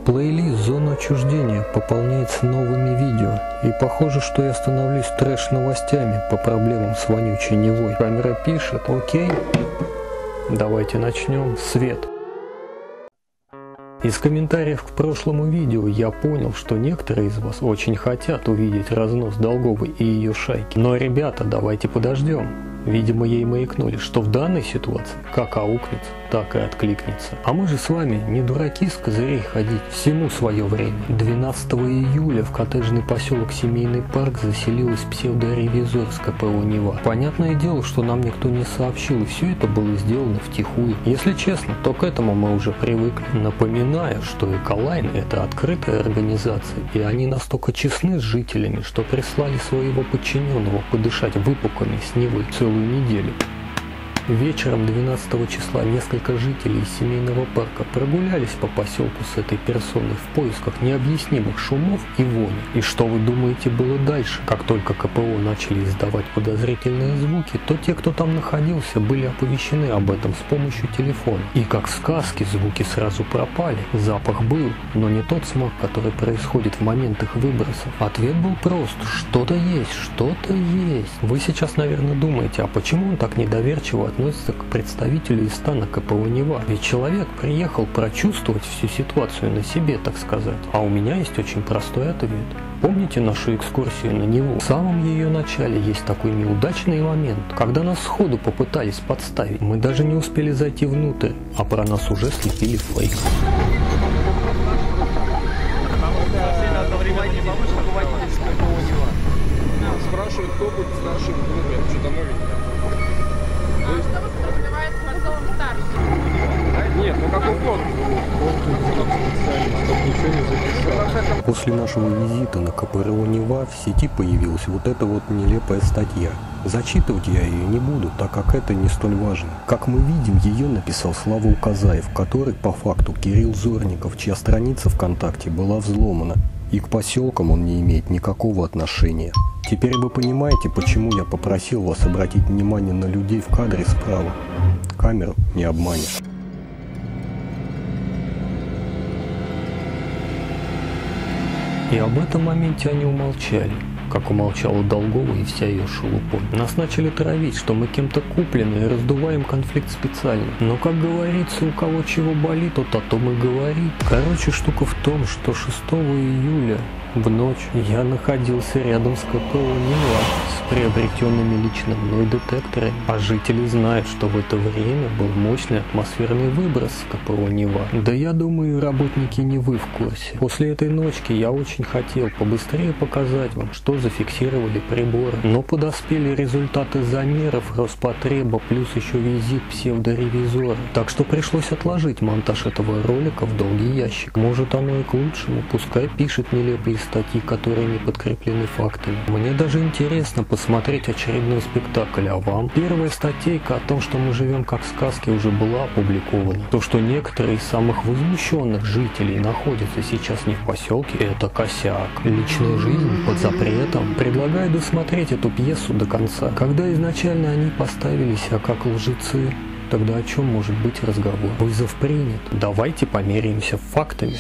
Плейлист «Зона отчуждения» пополняется новыми видео, и похоже, что я становлюсь трэш-новостями по проблемам с вонючей Невой. Камера пишет: окей, давайте начнем. Свет. Из комментариев к прошлому видео я понял, что некоторые из вас очень хотят увидеть разнос Долговой и ее шайки. Но, ребята, давайте подождем. Видимо, ей маякнули, что в данной ситуации как аукнется, так и откликнется. А мы же с вами не дураки с козырей ходить. Всему свое время. 12 июля в коттеджный поселок Семейный парк заселилась псевдоревизор с КПО Нева. Понятное дело, что нам никто не сообщил, и все это было сделано втихую. Если честно, то к этому мы уже привыкли. Напоминаю, что Эколайн – это открытая организация, и они настолько честны с жителями, что прислали своего подчиненного подышать выпуками с Невы целую неделю. Вечером 12 числа несколько жителей из Семейного парка прогулялись по поселку с этой персоной в поисках необъяснимых шумов и вони. И что вы думаете было дальше? Как только КПО начали издавать подозрительные звуки, то те, кто там находился, были оповещены об этом с помощью телефона. И как в сказке звуки сразу пропали. Запах был, но не тот смог, который происходит в момент их выбросов. Ответ был прост: что-то есть, что-то есть. Вы сейчас, наверное, думаете, а почему он так недоверчиво относится к представителю из стана КПО Нева? Ведь человек приехал прочувствовать всю ситуацию на себе, так сказать. А у меня есть очень простой ответ. Помните нашу экскурсию на Неву? В самом ее начале есть такой неудачный момент, когда нас сходу попытались подставить. Мы даже не успели зайти внутрь, а про нас уже слепили фейк. Спрашивают, кто будет старшим в группе, это что-то новенькое. Нет, ну какой код? После нашего визита на КПРО Нева в сети появилась вот эта вот нелепая статья. Зачитывать я ее не буду, так как это не столь важно. Как мы видим, ее написал Слава Указаев, который по факту Кирилл Зорников, чья страница ВКонтакте была взломана. И к поселкам он не имеет никакого отношения. Теперь вы понимаете, почему я попросил вас обратить внимание на людей в кадре справа. Камеру не обманешь. И об этом моменте они умолчали, как умолчала Долгова и вся ее шелупонь. Нас начали травить, что мы кем-то куплены и раздуваем конфликт специально. Но, как говорится, у кого чего болит, тот о том и говорит. Короче, штука в том, что 6 июля в ночь я находился рядом с КПО Нева с приобретенными лично мной детекторами. А жители знают, что в это время был мощный атмосферный выброс с КПО Нева. Да я думаю, работники Невы в курсе. После этой ночки я очень хотел побыстрее показать вам, что зафиксировали приборы. Но подоспели результаты замеров Роспотреба, плюс еще визит псевдоревизора. Так что пришлось отложить монтаж этого ролика в долгий ящик. Может, оно и к лучшему. Пускай пишет нелепые статьи, которые не подкреплены фактами. Мне даже интересно посмотреть очередной спектакль, а вам? Первая статейка о том, что мы живем как в сказке, уже была опубликована. То, что некоторые из самых возмущенных жителей находятся сейчас не в поселке, это косяк. Личная жизнь под запретом. Предлагаю досмотреть эту пьесу до конца. Когда изначально они поставили себя как лжецы, тогда о чем может быть разговор? Вызов принят. Давайте померяемся фактами.